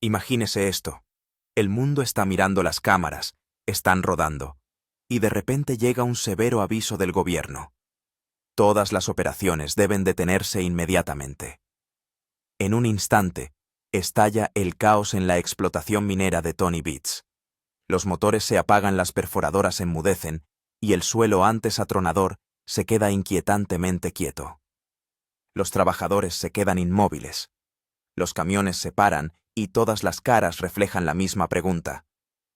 Imagínese esto. El mundo está mirando las cámaras, están rodando, y de repente llega un severo aviso del gobierno. Todas las operaciones deben detenerse inmediatamente. En un instante, estalla el caos en la explotación minera de Tony Beach. Los motores se apagan, las perforadoras enmudecen, y el suelo antes atronador se queda inquietantemente quieto. Los trabajadores se quedan inmóviles. Los camiones se paran y todas las caras reflejan la misma pregunta.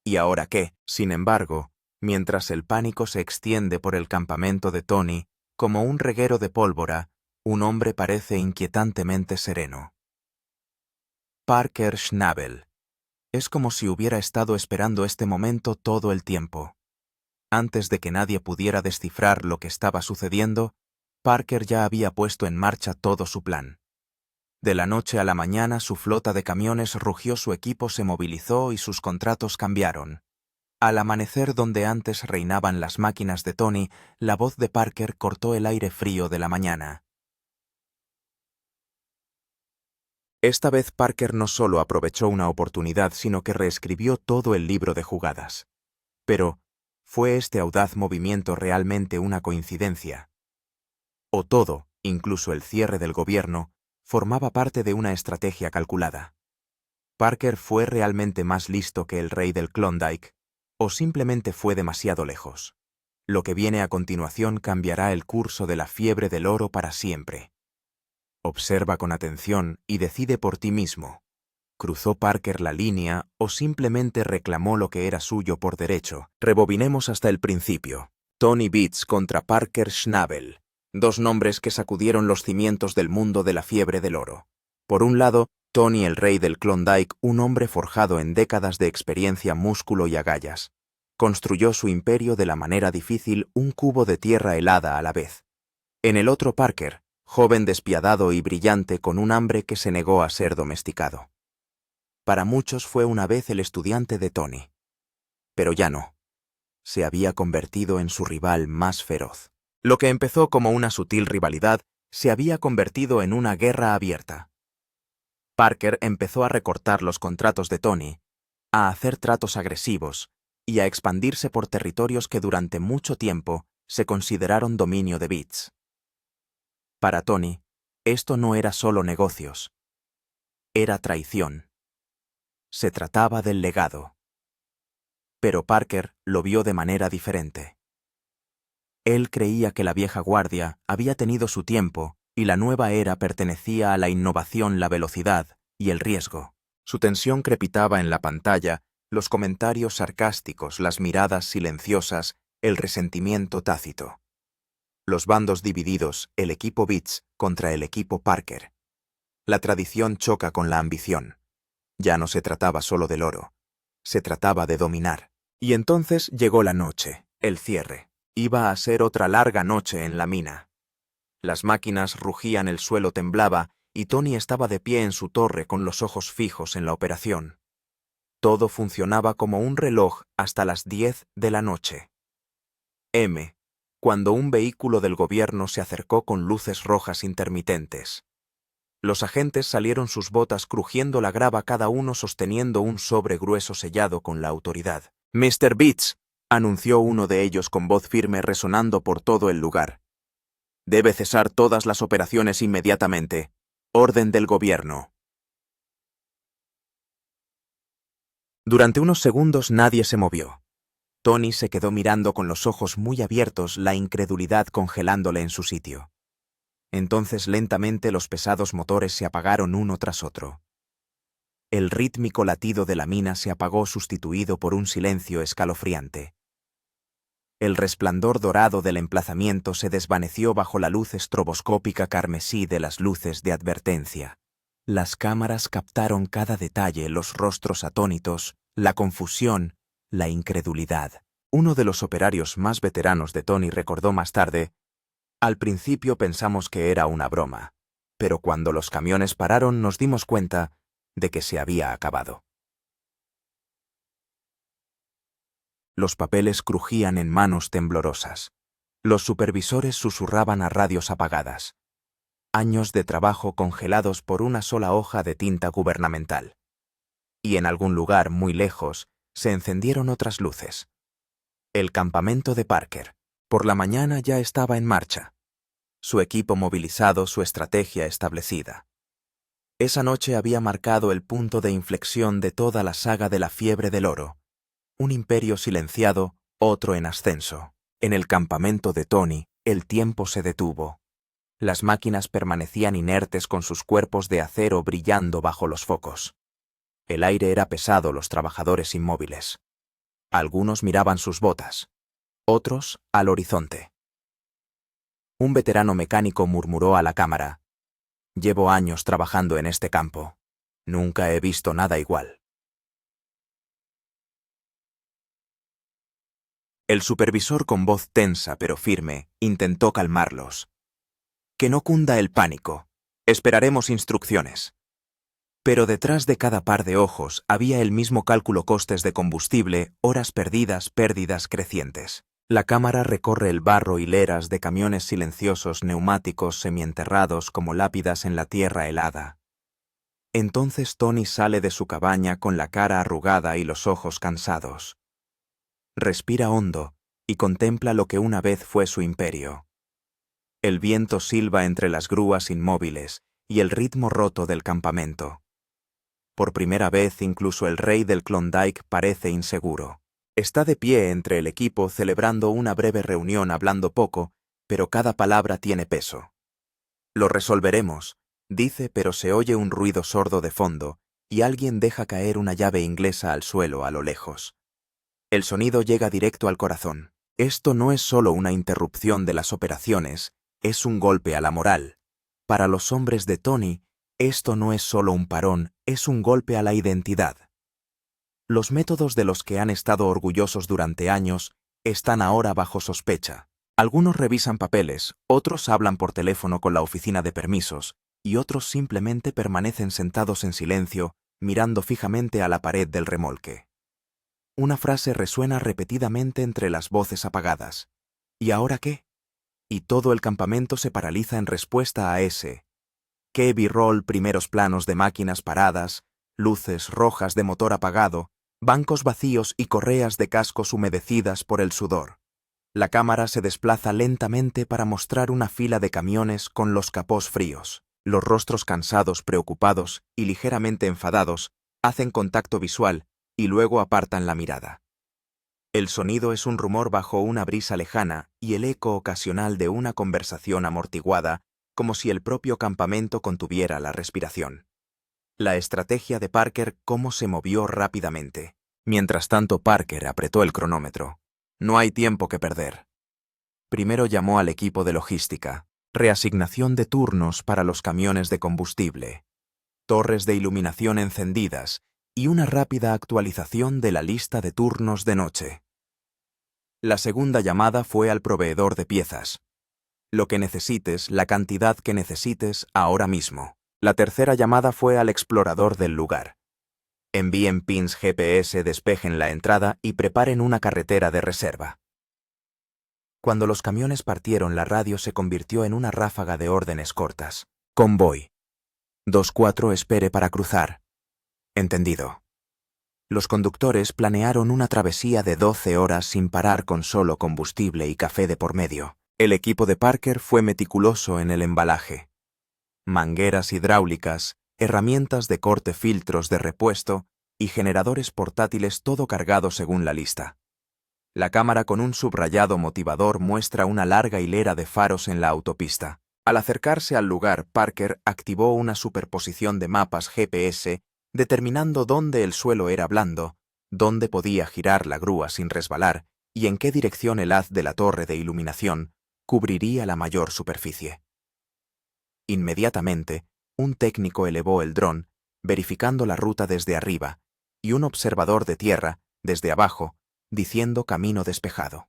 ¿Y ahora qué? Sin embargo, mientras el pánico se extiende por el campamento de Tony, como un reguero de pólvora, un hombre parece inquietantemente sereno. Parker Schnabel. Es como si hubiera estado esperando este momento todo el tiempo. Antes de que nadie pudiera descifrar lo que estaba sucediendo, Parker ya había puesto en marcha todo su plan. De la noche a la mañana su flota de camiones rugió, su equipo se movilizó y sus contratos cambiaron. Al amanecer, donde antes reinaban las máquinas de Tony, la voz de Parker cortó el aire frío de la mañana. Esta vez Parker no solo aprovechó una oportunidad, sino que reescribió todo el libro de jugadas. Pero, ¿fue este audaz movimiento realmente una coincidencia? ¿O todo, incluso el cierre del gobierno, formaba parte de una estrategia calculada? ¿Parker fue realmente más listo que el rey del Klondike? ¿O simplemente fue demasiado lejos? Lo que viene a continuación cambiará el curso de la fiebre del oro para siempre. Observa con atención y decide por ti mismo. ¿Cruzó Parker la línea o simplemente reclamó lo que era suyo por derecho? Rebobinemos hasta el principio. Tony Beach contra Parker Schnabel. Dos nombres que sacudieron los cimientos del mundo de la fiebre del oro. Por un lado, Tony, el rey del Klondike, un hombre forjado en décadas de experiencia, músculo y agallas. Construyó su imperio de la manera difícil, un cubo de tierra helada a la vez. En el otro, Parker, joven despiadado y brillante con un hambre que se negó a ser domesticado. Para muchos fue una vez el estudiante de Tony. Pero ya no. Se había convertido en su rival más feroz. Lo que empezó como una sutil rivalidad se había convertido en una guerra abierta. Parker empezó a recortar los contratos de Tony, a hacer tratos agresivos y a expandirse por territorios que durante mucho tiempo se consideraron dominio de Beach. Para Tony, esto no era solo negocios. Era traición. Se trataba del legado. Pero Parker lo vio de manera diferente. Él creía que la vieja guardia había tenido su tiempo y la nueva era pertenecía a la innovación, la velocidad y el riesgo. Su tensión crepitaba en la pantalla, los comentarios sarcásticos, las miradas silenciosas, el resentimiento tácito. Los bandos divididos, el equipo Beach contra el equipo Parker. La tradición choca con la ambición. Ya no se trataba solo del oro. Se trataba de dominar. Y entonces llegó la noche, el cierre. Iba a ser otra larga noche en la mina. Las máquinas rugían, el suelo temblaba, y Tony estaba de pie en su torre con los ojos fijos en la operación. Todo funcionaba como un reloj hasta las 10 de la noche. Cuando un vehículo del gobierno se acercó con luces rojas intermitentes. Los agentes salieron, sus botas crujiendo la grava, cada uno sosteniendo un sobre grueso sellado con la autoridad. «Mr. Beach», anunció uno de ellos con voz firme resonando por todo el lugar. «Debe cesar todas las operaciones inmediatamente. Orden del gobierno». Durante unos segundos nadie se movió. Tony se quedó mirando con los ojos muy abiertos, la incredulidad congelándole en su sitio. Entonces lentamente los pesados motores se apagaron uno tras otro. El rítmico latido de la mina se apagó, sustituido por un silencio escalofriante. El resplandor dorado del emplazamiento se desvaneció bajo la luz estroboscópica carmesí de las luces de advertencia. Las cámaras captaron cada detalle, los rostros atónitos, la confusión, la incredulidad. Uno de los operarios más veteranos de Tony recordó más tarde: «Al principio pensamos que era una broma, pero cuando los camiones pararon nos dimos cuenta de que se había acabado». Los papeles crujían en manos temblorosas. Los supervisores susurraban a radios apagadas. Años de trabajo congelados por una sola hoja de tinta gubernamental. y en algún lugar muy lejos se encendieron otras luces. El campamento de Parker. Por la mañana ya estaba en marcha. Su equipo movilizado, su estrategia establecida. Esa noche había marcado el punto de inflexión de toda la saga de la fiebre del oro. Un imperio silenciado, otro en ascenso. En el campamento de Tony, el tiempo se detuvo. Las máquinas permanecían inertes con sus cuerpos de acero brillando bajo los focos. El aire era pesado, los trabajadores inmóviles. Algunos miraban sus botas, otros al horizonte. Un veterano mecánico murmuró a la cámara: «Llevo años trabajando en este campo. Nunca he visto nada igual». El supervisor, con voz tensa pero firme, intentó calmarlos. «Que no cunda el pánico. Esperaremos instrucciones». Pero detrás de cada par de ojos había el mismo cálculo: costes de combustible, horas perdidas, pérdidas crecientes. La cámara recorre el barro, hileras de camiones silenciosos, neumáticos semienterrados como lápidas en la tierra helada. Entonces Tony sale de su cabaña con la cara arrugada y los ojos cansados. Respira hondo y contempla lo que una vez fue su imperio. El viento silba entre las grúas inmóviles y el ritmo roto del campamento. Por primera vez incluso el rey del Klondike parece inseguro. Está de pie entre el equipo celebrando una breve reunión, hablando poco, pero cada palabra tiene peso. «Lo resolveremos», dice, pero se oye un ruido sordo de fondo y alguien deja caer una llave inglesa al suelo a lo lejos. El sonido llega directo al corazón. Esto no es solo una interrupción de las operaciones, es un golpe a la moral. Para los hombres de Tony, esto no es solo un parón, es un golpe a la identidad. Los métodos de los que han estado orgullosos durante años están ahora bajo sospecha. Algunos revisan papeles, otros hablan por teléfono con la oficina de permisos, y otros simplemente permanecen sentados en silencio, mirando fijamente a la pared del remolque. Una frase resuena repetidamente entre las voces apagadas. ¿Y ahora qué? Y todo el campamento se paraliza en respuesta a ese «¿Qué B-roll?» Primeros planos de máquinas paradas, luces rojas de motor apagado, bancos vacíos y correas de cascos humedecidas por el sudor. La cámara se desplaza lentamente para mostrar una fila de camiones con los capós fríos. Los rostros cansados, preocupados y ligeramente enfadados hacen contacto visual y luego apartan la mirada. El sonido es un rumor bajo una brisa lejana y el eco ocasional de una conversación amortiguada, como si el propio campamento contuviera la respiración. La estrategia de Parker, cómo se movió rápidamente. Mientras tanto, Parker apretó el cronómetro. No hay tiempo que perder. Primero llamó al equipo de logística. Reasignación de turnos para los camiones de combustible. Torres de iluminación encendidas y una rápida actualización de la lista de turnos de noche. La segunda llamada fue al proveedor de piezas. Lo que necesites, la cantidad que necesites ahora mismo. La tercera llamada fue al explorador del lugar. Envíen pins GPS, despejen la entrada y preparen una carretera de reserva. Cuando los camiones partieron, la radio se convirtió en una ráfaga de órdenes cortas. Convoy. 2-4, espere para cruzar. Entendido. Los conductores planearon una travesía de 12 horas sin parar, con solo combustible y café de por medio. El equipo de Parker fue meticuloso en el embalaje. Mangueras hidráulicas, herramientas de corte, filtros de repuesto y generadores portátiles, todo cargado según la lista. La cámara, con un subrayado motivador, muestra una larga hilera de faros en la autopista. Al acercarse al lugar, Parker activó una superposición de mapas GPS, determinando dónde el suelo era blando, dónde podía girar la grúa sin resbalar y en qué dirección el haz de la torre de iluminación cubriría la mayor superficie. Inmediatamente, un técnico elevó el dron, verificando la ruta desde arriba, y un observador de tierra, desde abajo, diciendo camino despejado.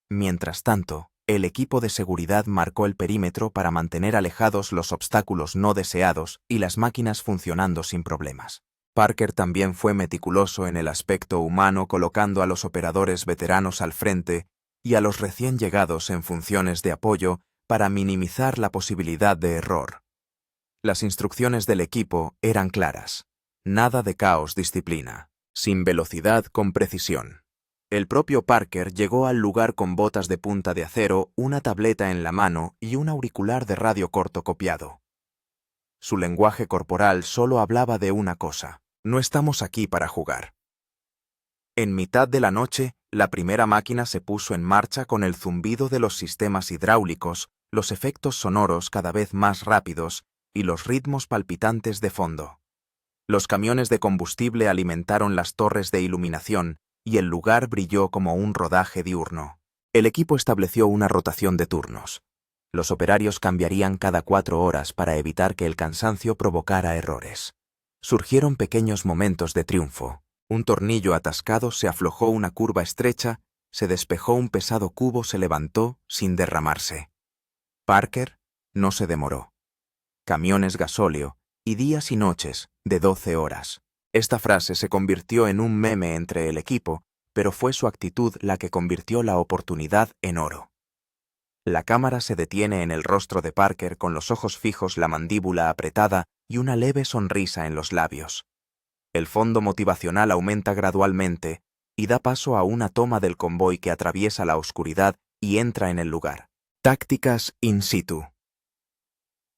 Mientras tanto, el equipo de seguridad marcó el perímetro para mantener alejados los obstáculos no deseados y las máquinas funcionando sin problemas. Parker también fue meticuloso en el aspecto humano, colocando a los operadores veteranos al frente y a los recién llegados en funciones de apoyo para minimizar la posibilidad de error. Las instrucciones del equipo eran claras. Nada de caos, disciplina. Sin velocidad, con precisión. El propio Parker llegó al lugar con botas de punta de acero, una tableta en la mano y un auricular de radio corto copiado. Su lenguaje corporal solo hablaba de una cosa: no estamos aquí para jugar. En mitad de la noche, la primera máquina se puso en marcha con el zumbido de los sistemas hidráulicos, los efectos sonoros cada vez más rápidos y los ritmos palpitantes de fondo. Los camiones de combustible alimentaron las torres de iluminación y el lugar brilló como un rodaje diurno. El equipo estableció una rotación de turnos. Los operarios cambiarían cada 4 horas para evitar que el cansancio provocara errores. Surgieron pequeños momentos de triunfo. Un tornillo atascado se aflojó una curva estrecha, se despejó un pesado cubo, se levantó sin derramarse. Parker no se demoró. Camiones gasóleo y días y noches de 12 horas. Esta frase se convirtió en un meme entre el equipo, pero fue su actitud la que convirtió la oportunidad en oro. La cámara se detiene en el rostro de Parker con los ojos fijos, la mandíbula apretada y una leve sonrisa en los labios. El fondo motivacional aumenta gradualmente y da paso a una toma del convoy que atraviesa la oscuridad y entra en el lugar. Tácticas in situ.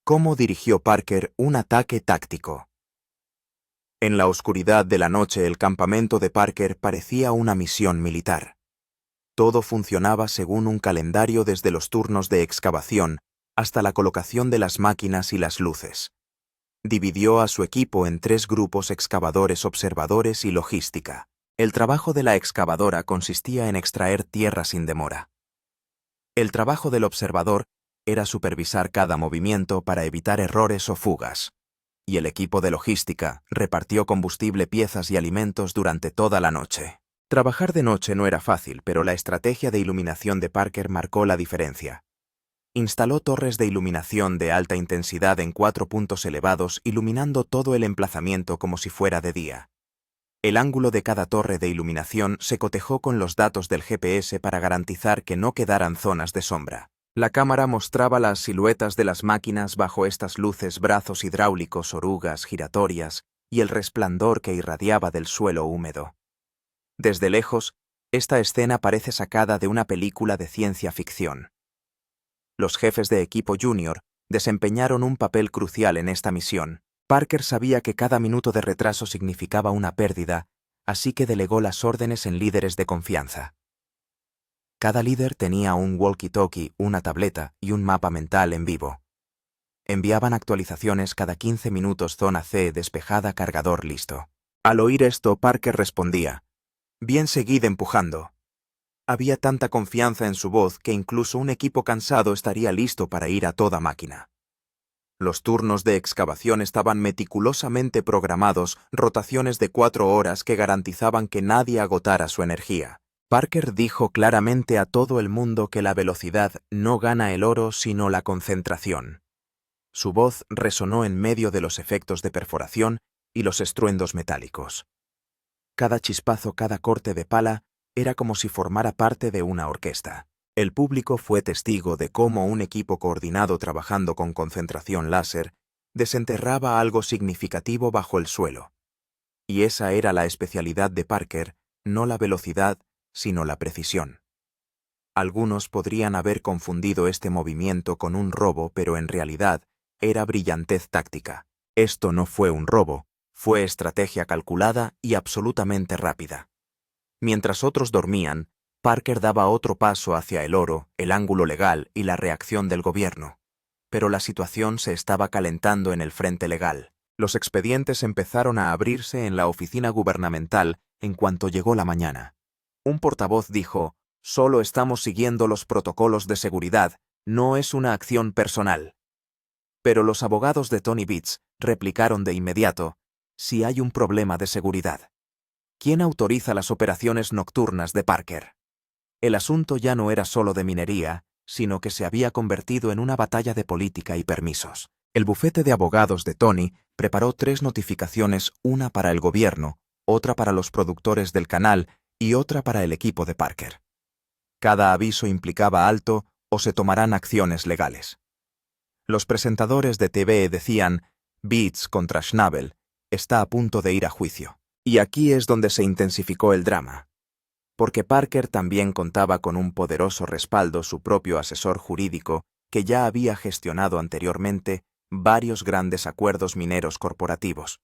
¿Cómo dirigió Parker un ataque táctico? En la oscuridad de la noche, el campamento de Parker parecía una misión militar. Todo funcionaba según un calendario, desde los turnos de excavación hasta la colocación de las máquinas y las luces. Dividió a su equipo en 3 grupos: excavadores, observadores y logística. El trabajo de la excavadora consistía en extraer tierra sin demora. El trabajo del observador era supervisar cada movimiento para evitar errores o fugas. Y el equipo de logística repartió combustible, piezas y alimentos durante toda la noche. Trabajar de noche no era fácil, pero la estrategia de iluminación de Parker marcó la diferencia. Instaló torres de iluminación de alta intensidad en 4 puntos elevados, iluminando todo el emplazamiento como si fuera de día. El ángulo de cada torre de iluminación se cotejó con los datos del GPS para garantizar que no quedaran zonas de sombra. La cámara mostraba las siluetas de las máquinas bajo estas luces: brazos hidráulicos, orugas giratorias y el resplandor que irradiaba del suelo húmedo. Desde lejos, esta escena parece sacada de una película de ciencia ficción. Los jefes de equipo junior desempeñaron un papel crucial en esta misión. Parker sabía que cada minuto de retraso significaba una pérdida, así que delegó las órdenes en líderes de confianza. Cada líder tenía un walkie-talkie, una tableta y un mapa mental en vivo. Enviaban actualizaciones cada 15 minutos: zona C despejada, cargador listo. Al oír esto, Parker respondía: bien, seguid empujando. Había tanta confianza en su voz que incluso un equipo cansado estaría listo para ir a toda máquina. Los turnos de excavación estaban meticulosamente programados, rotaciones de 4 horas que garantizaban que nadie agotara su energía. Parker dijo claramente a todo el mundo que la velocidad no gana el oro, sino la concentración. Su voz resonó en medio de los efectos de perforación y los estruendos metálicos. Cada chispazo, cada corte de pala, era como si formara parte de una orquesta. El público fue testigo de cómo un equipo coordinado, trabajando con concentración láser, desenterraba algo significativo bajo el suelo. Y esa era la especialidad de Parker: no la velocidad, sino la precisión. Algunos podrían haber confundido este movimiento con un robo, pero en realidad era brillantez táctica. Esto no fue un robo, fue estrategia calculada y absolutamente rápida. Mientras otros dormían, Parker daba otro paso hacia el oro, el ángulo legal y la reacción del gobierno. Pero la situación se estaba calentando en el frente legal. Los expedientes empezaron a abrirse en la oficina gubernamental en cuanto llegó la mañana. Un portavoz dijo: solo estamos siguiendo los protocolos de seguridad, no es una acción personal. Pero los abogados de Tony Beets replicaron de inmediato: si hay un problema de seguridad. ¿Quién autoriza las operaciones nocturnas de Parker? El asunto ya no era solo de minería, sino que se había convertido en una batalla de política y permisos. El bufete de abogados de Tony preparó 3 notificaciones, una para el gobierno, otra para los productores del canal y otra para el equipo de Parker. Cada aviso implicaba alto o se tomarán acciones legales. Los presentadores de TV decían: Beets contra Schnabel, está a punto de ir a juicio. Y aquí es donde se intensificó el drama. Porque Parker también contaba con un poderoso respaldo, su propio asesor jurídico, que ya había gestionado anteriormente varios grandes acuerdos mineros corporativos.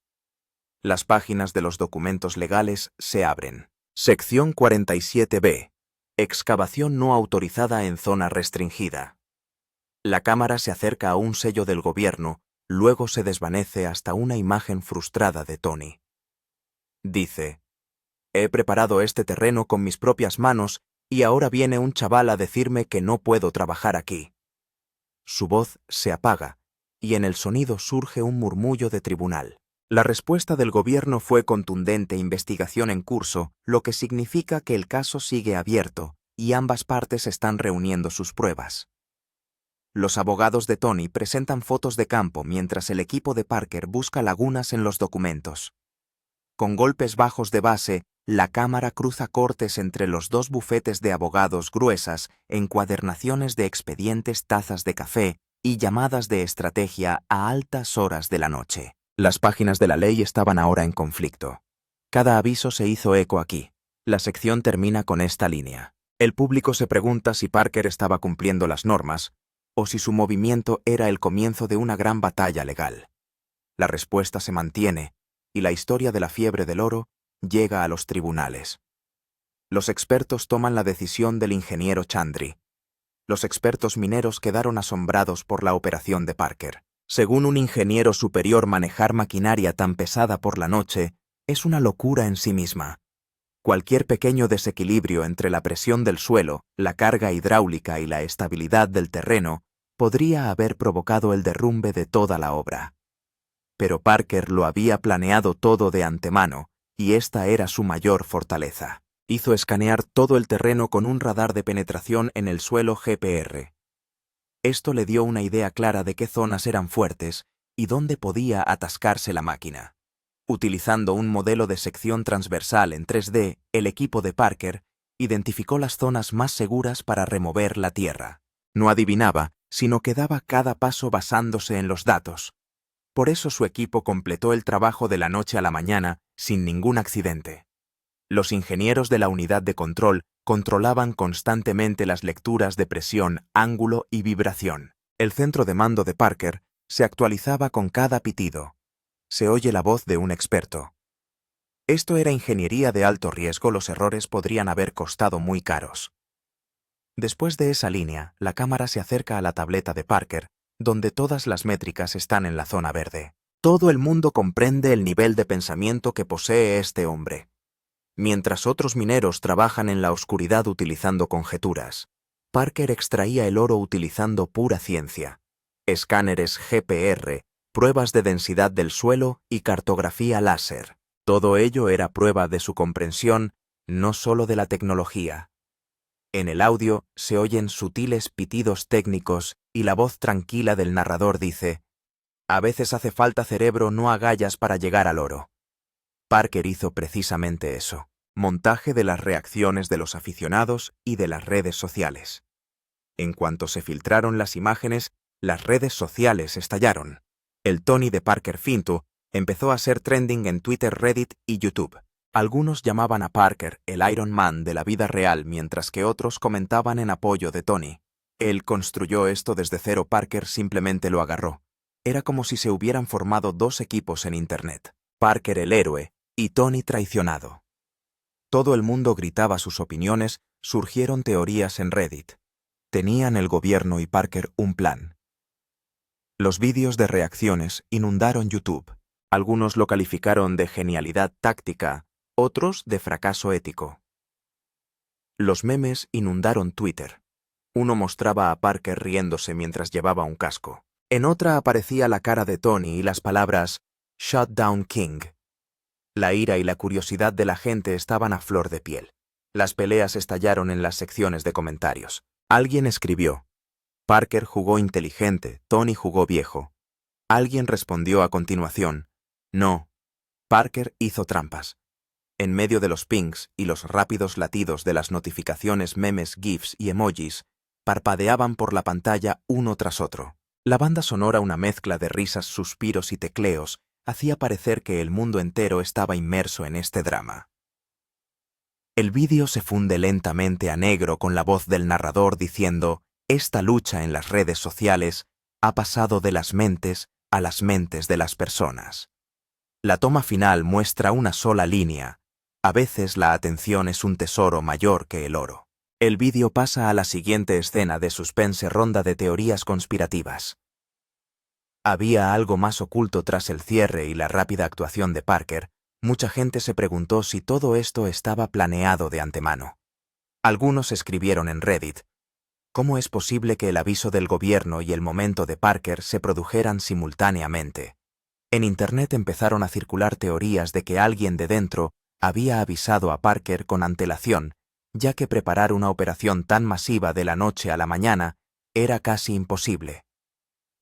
Las páginas de los documentos legales se abren. Sección 47B. Excavación no autorizada en zona restringida. La cámara se acerca a un sello del gobierno, luego se desvanece hasta una imagen frustrada de Tony. Dice: «He preparado este terreno con mis propias manos y ahora viene un chaval a decirme que no puedo trabajar aquí». Su voz se apaga y en el sonido surge un murmullo de tribunal. La respuesta del gobierno fue contundente: investigación en curso, lo que significa que el caso sigue abierto y ambas partes están reuniendo sus pruebas. Los abogados de Tony presentan fotos de campo mientras el equipo de Parker busca lagunas en los documentos. Con golpes bajos de base, la cámara cruza cortes entre los dos bufetes de abogados, gruesas encuadernaciones de expedientes, tazas de café y llamadas de estrategia a altas horas de la noche. Las páginas de la ley estaban ahora en conflicto. Cada aviso se hizo eco aquí. La sección termina con esta línea. El público se pregunta si Parker estaba cumpliendo las normas o si su movimiento era el comienzo de una gran batalla legal. La respuesta se mantiene y la historia de la fiebre del oro llega a los tribunales. Los expertos toman la decisión del ingeniero Chandri. Los expertos mineros quedaron asombrados por la operación de Parker. Según un ingeniero superior, manejar maquinaria tan pesada por la noche es una locura en sí misma. Cualquier pequeño desequilibrio entre la presión del suelo, la carga hidráulica y la estabilidad del terreno podría haber provocado el derrumbe de toda la obra. Pero Parker lo había planeado todo de antemano, y esta era su mayor fortaleza. Hizo escanear todo el terreno con un radar de penetración en el suelo GPR. Esto le dio una idea clara de qué zonas eran fuertes y dónde podía atascarse la máquina. Utilizando un modelo de sección transversal en 3D, el equipo de Parker identificó las zonas más seguras para remover la tierra. No adivinaba, sino que daba cada paso basándose en los datos. Por eso su equipo completó el trabajo de la noche a la mañana sin ningún accidente. Los ingenieros de la unidad de control controlaban constantemente las lecturas de presión, ángulo y vibración. El centro de mando de Parker se actualizaba con cada pitido. Se oye la voz de un experto. Esto era ingeniería de alto riesgo, los errores podrían haber costado muy caros. Después de esa línea, la cámara se acerca a la tableta de Parker, donde todas las métricas están en la zona verde. Todo el mundo comprende el nivel de pensamiento que posee este hombre. Mientras otros mineros trabajan en la oscuridad utilizando conjeturas, Parker extraía el oro utilizando pura ciencia. Escáneres GPR, pruebas de densidad del suelo y cartografía láser. Todo ello era prueba de su comprensión, no solo de la tecnología. En el audio se oyen sutiles pitidos técnicos y la voz tranquila del narrador dice: «A veces hace falta cerebro, no agallas para llegar al oro». Parker hizo precisamente eso. Montaje de las reacciones de los aficionados y de las redes sociales. En cuanto se filtraron las imágenes, las redes sociales estallaron. El Tony de Parker finto empezó a ser trending en Twitter, Reddit y YouTube. Algunos llamaban a Parker el Iron Man de la vida real, mientras que otros comentaban en apoyo de Tony. Él construyó esto desde cero, Parker simplemente lo agarró. Era como si se hubieran formado dos equipos en Internet. Parker el héroe y Tony traicionado. Todo el mundo gritaba sus opiniones, surgieron teorías en Reddit. Tenían el gobierno y Parker un plan. Los vídeos de reacciones inundaron YouTube. Algunos lo calificaron de genialidad táctica, otros de fracaso ético. Los memes inundaron Twitter. Uno mostraba a Parker riéndose mientras llevaba un casco. En otra aparecía la cara de Tony y las palabras «Shut down King». La ira y la curiosidad de la gente estaban a flor de piel. Las peleas estallaron en las secciones de comentarios. Alguien escribió: «Parker jugó inteligente, Tony jugó viejo». Alguien respondió a continuación: «No, Parker hizo trampas». En medio de los pings y los rápidos latidos de las notificaciones, memes, GIFs y emojis parpadeaban por la pantalla uno tras otro. La banda sonora, una mezcla de risas, suspiros y tecleos, hacía parecer que el mundo entero estaba inmerso en este drama. El vídeo se funde lentamente a negro con la voz del narrador diciendo: «Esta lucha en las redes sociales ha pasado de las mentes a las mentes de las personas». La toma final muestra una sola línea. A veces la atención es un tesoro mayor que el oro. El vídeo pasa a la siguiente escena de suspense ronda de teorías conspirativas. Había algo más oculto tras el cierre y la rápida actuación de Parker. Mucha gente se preguntó si todo esto estaba planeado de antemano. Algunos escribieron en Reddit: ¿cómo es posible que el aviso del gobierno y el momento de Parker se produjeran simultáneamente? En Internet empezaron a circular teorías de que alguien de dentro había avisado a Parker con antelación, ya que preparar una operación tan masiva de la noche a la mañana era casi imposible.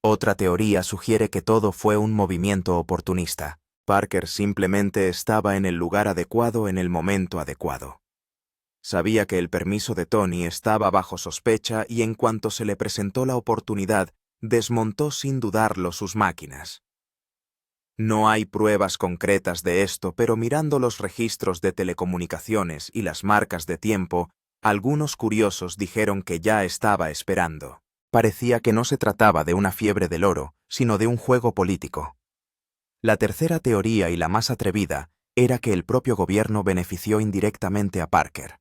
Otra teoría sugiere que todo fue un movimiento oportunista. Parker simplemente estaba en el lugar adecuado en el momento adecuado. Sabía que el permiso de Tony estaba bajo sospecha y en cuanto se le presentó la oportunidad, desmontó sin dudarlo sus máquinas. No hay pruebas concretas de esto, pero mirando los registros de telecomunicaciones y las marcas de tiempo, algunos curiosos dijeron que ya estaba esperando. Parecía que no se trataba de una fiebre del oro, sino de un juego político. La tercera teoría, y la más atrevida, era que el propio gobierno benefició indirectamente a Parker.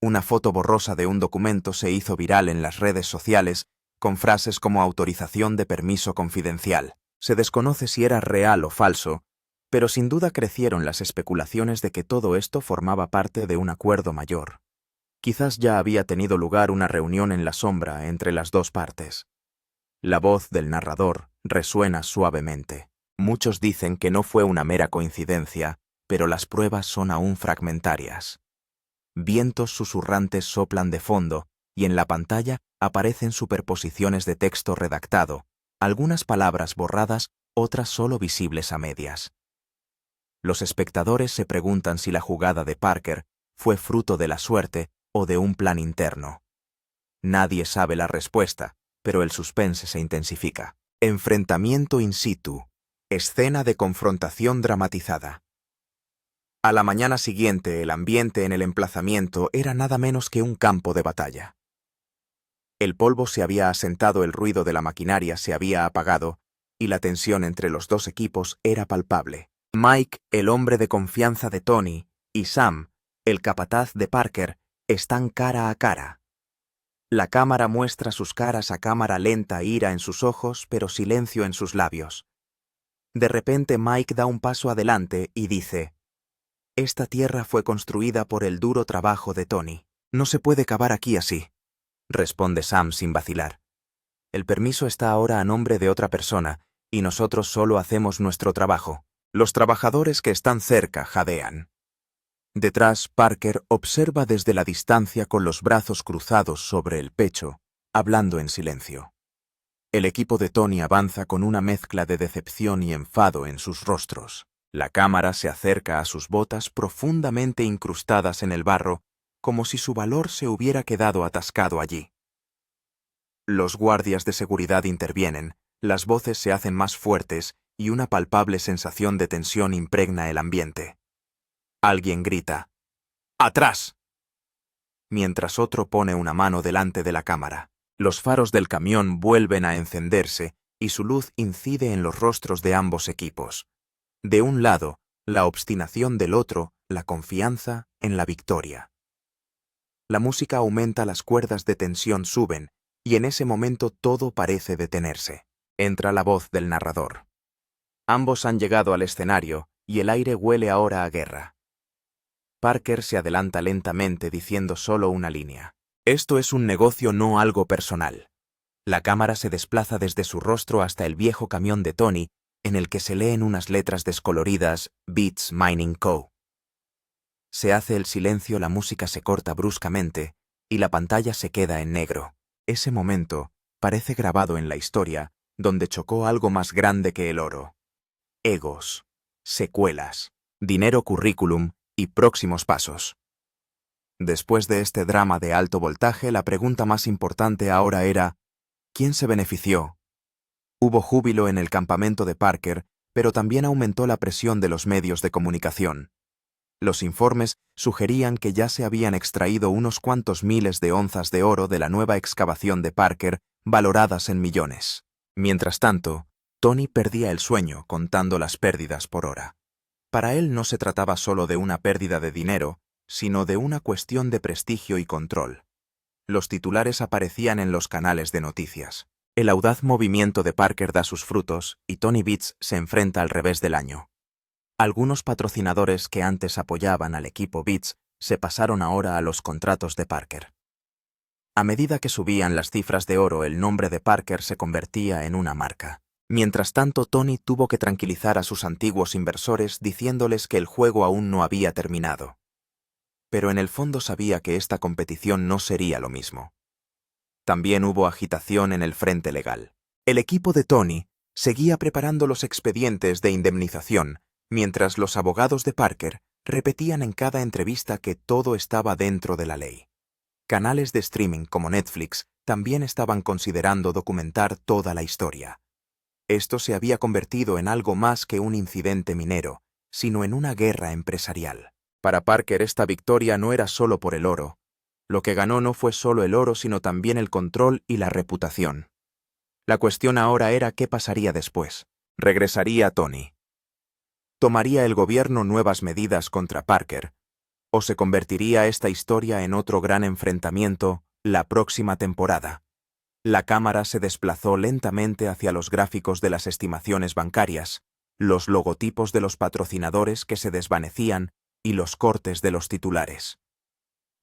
Una foto borrosa de un documento se hizo viral en las redes sociales con frases como autorización de permiso confidencial. Se desconoce si era real o falso, pero sin duda crecieron las especulaciones de que todo esto formaba parte de un acuerdo mayor. Quizás ya había tenido lugar una reunión en la sombra entre las dos partes. La voz del narrador resuena suavemente. Muchos dicen que no fue una mera coincidencia, pero las pruebas son aún fragmentarias. Vientos susurrantes soplan de fondo y en la pantalla aparecen superposiciones de texto redactado, algunas palabras borradas, otras solo visibles a medias. Los espectadores se preguntan si la jugada de Parker fue fruto de la suerte o de un plan interno. Nadie sabe la respuesta, pero el suspense se intensifica. Enfrentamiento in situ. Escena de confrontación dramatizada. A la mañana siguiente, el ambiente en el emplazamiento era nada menos que un campo de batalla. El polvo se había asentado, el ruido de la maquinaria se había apagado, y la tensión entre los dos equipos era palpable. Mike, el hombre de confianza de Tony, y Sam, el capataz de Parker, están cara a cara. La cámara muestra sus caras a cámara lenta, ira en sus ojos, pero silencio en sus labios. De repente Mike da un paso adelante y dice: «Esta tierra fue construida por el duro trabajo de Tony. No se puede cavar aquí así», responde Sam sin vacilar. «El permiso está ahora a nombre de otra persona, y nosotros solo hacemos nuestro trabajo». Los trabajadores que están cerca jadean. Detrás, Parker observa desde la distancia con los brazos cruzados sobre el pecho, hablando en silencio. El equipo de Tony avanza con una mezcla de decepción y enfado en sus rostros. La cámara se acerca a sus botas profundamente incrustadas en el barro, como si su valor se hubiera quedado atascado allí. Los guardias de seguridad intervienen, las voces se hacen más fuertes y una palpable sensación de tensión impregna el ambiente. Alguien grita: «¡Atrás!», mientras otro pone una mano delante de la cámara. Los faros del camión vuelven a encenderse y su luz incide en los rostros de ambos equipos. De un lado, la obstinación; del otro, la confianza en la victoria. La música aumenta, las cuerdas de tensión suben, y en ese momento todo parece detenerse. Entra la voz del narrador. Ambos han llegado al escenario, y el aire huele ahora a guerra. Parker se adelanta lentamente diciendo solo una línea: «Esto es un negocio, no algo personal». La cámara se desplaza desde su rostro hasta el viejo camión de Tony, en el que se leen unas letras descoloridas: Beats Mining Co. Se hace el silencio, la música se corta bruscamente, y la pantalla se queda en negro. Ese momento parece grabado en la historia, donde chocó algo más grande que el oro. Egos, secuelas, dinero, currículum y próximos pasos. Después de este drama de alto voltaje, la pregunta más importante ahora era: ¿quién se benefició? Hubo júbilo en el campamento de Parker, pero también aumentó la presión de los medios de comunicación. Los informes sugerían que ya se habían extraído unos cuantos miles de onzas de oro de la nueva excavación de Parker, valoradas en millones. Mientras tanto, Tony perdía el sueño contando las pérdidas por hora. Para él no se trataba solo de una pérdida de dinero, sino de una cuestión de prestigio y control. Los titulares aparecían en los canales de noticias. El audaz movimiento de Parker da sus frutos y Tony Beats se enfrenta al revés del año. Algunos patrocinadores que antes apoyaban al equipo Beats se pasaron ahora a los contratos de Parker. A medida que subían las cifras de oro, el nombre de Parker se convertía en una marca. Mientras tanto, Tony tuvo que tranquilizar a sus antiguos inversores diciéndoles que el juego aún no había terminado. Pero en el fondo sabía que esta competición no sería lo mismo. También hubo agitación en el frente legal. El equipo de Tony seguía preparando los expedientes de indemnización, mientras los abogados de Parker repetían en cada entrevista que todo estaba dentro de la ley. Canales de streaming como Netflix también estaban considerando documentar toda la historia. Esto se había convertido en algo más que un incidente minero, sino en una guerra empresarial. Para Parker esta victoria no era solo por el oro. Lo que ganó no fue solo el oro, sino también el control y la reputación. La cuestión ahora era qué pasaría después. ¿Regresaría Tony? ¿Tomaría el gobierno nuevas medidas contra Parker? ¿O se convertiría esta historia en otro gran enfrentamiento la próxima temporada? La cámara se desplazó lentamente hacia los gráficos de las estimaciones bancarias, los logotipos de los patrocinadores que se desvanecían y los cortes de los titulares.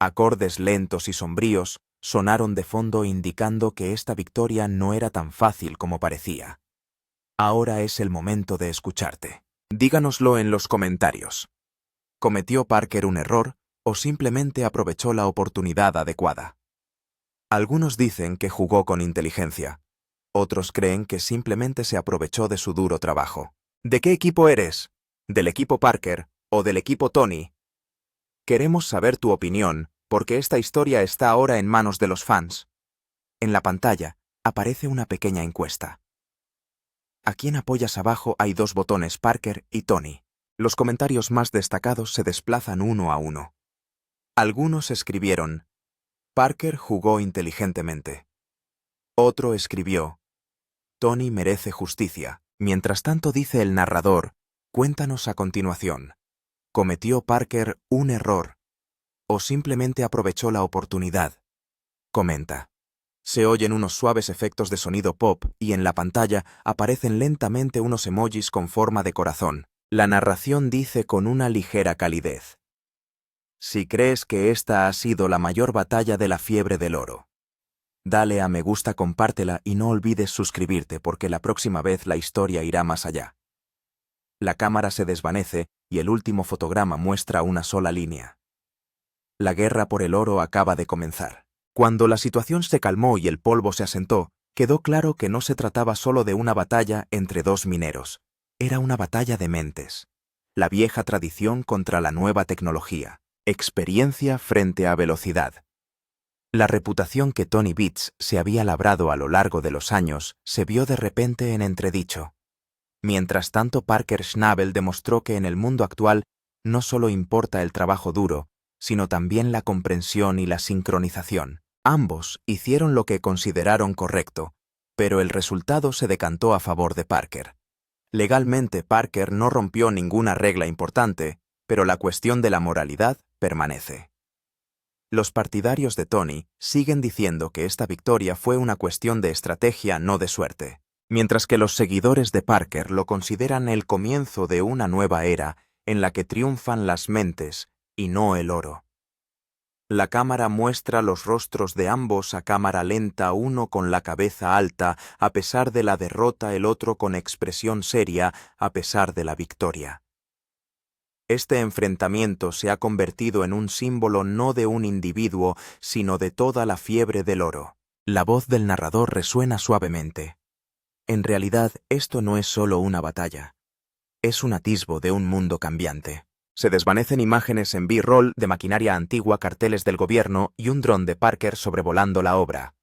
Acordes lentos y sombríos sonaron de fondo indicando que esta victoria no era tan fácil como parecía. Ahora es el momento de escucharte. Díganoslo en los comentarios. ¿Cometió Parker un error o simplemente aprovechó la oportunidad adecuada? Algunos dicen que jugó con inteligencia. Otros creen que simplemente se aprovechó de su duro trabajo. ¿De qué equipo eres? ¿Del equipo Parker o del equipo Tony? Queremos saber tu opinión, porque esta historia está ahora en manos de los fans. En la pantalla aparece una pequeña encuesta. ¿A quién apoyas? Abajo hay dos botones, Parker y Tony. Los comentarios más destacados se desplazan uno a uno. Algunos escribieron: Parker jugó inteligentemente. Otro escribió: Tony merece justicia. Mientras tanto, dice el narrador: cuéntanos a continuación. ¿Cometió Parker un error o simplemente aprovechó la oportunidad? Comenta. Se oyen unos suaves efectos de sonido pop y en la pantalla aparecen lentamente unos emojis con forma de corazón. La narración dice con una ligera calidez: si crees que esta ha sido la mayor batalla de la fiebre del oro, dale a me gusta, compártela y no olvides suscribirte porque la próxima vez la historia irá más allá. La cámara se desvanece y el último fotograma muestra una sola línea. La guerra por el oro acaba de comenzar. Cuando la situación se calmó y el polvo se asentó, quedó claro que no se trataba solo de una batalla entre dos mineros. Era una batalla de mentes. La vieja tradición contra la nueva tecnología. Experiencia frente a velocidad. La reputación que Tony Beats se había labrado a lo largo de los años se vio de repente en entredicho. Mientras tanto, Parker Schnabel demostró que en el mundo actual no solo importa el trabajo duro, sino también la comprensión y la sincronización. Ambos hicieron lo que consideraron correcto, pero el resultado se decantó a favor de Parker. Legalmente, Parker no rompió ninguna regla importante, pero la cuestión de la moralidad permanece. Los partidarios de Tony siguen diciendo que esta victoria fue una cuestión de estrategia, no de suerte, mientras que los seguidores de Parker lo consideran el comienzo de una nueva era en la que triunfan las mentes y no el oro. La cámara muestra los rostros de ambos a cámara lenta, uno con la cabeza alta a pesar de la derrota, el otro con expresión seria a pesar de la victoria. Este enfrentamiento se ha convertido en un símbolo no de un individuo, sino de toda la fiebre del oro. La voz del narrador resuena suavemente. En realidad, esto no es solo una batalla. Es un atisbo de un mundo cambiante. Se desvanecen imágenes en B-roll de maquinaria antigua, carteles del gobierno y un dron de Parker sobrevolando la obra.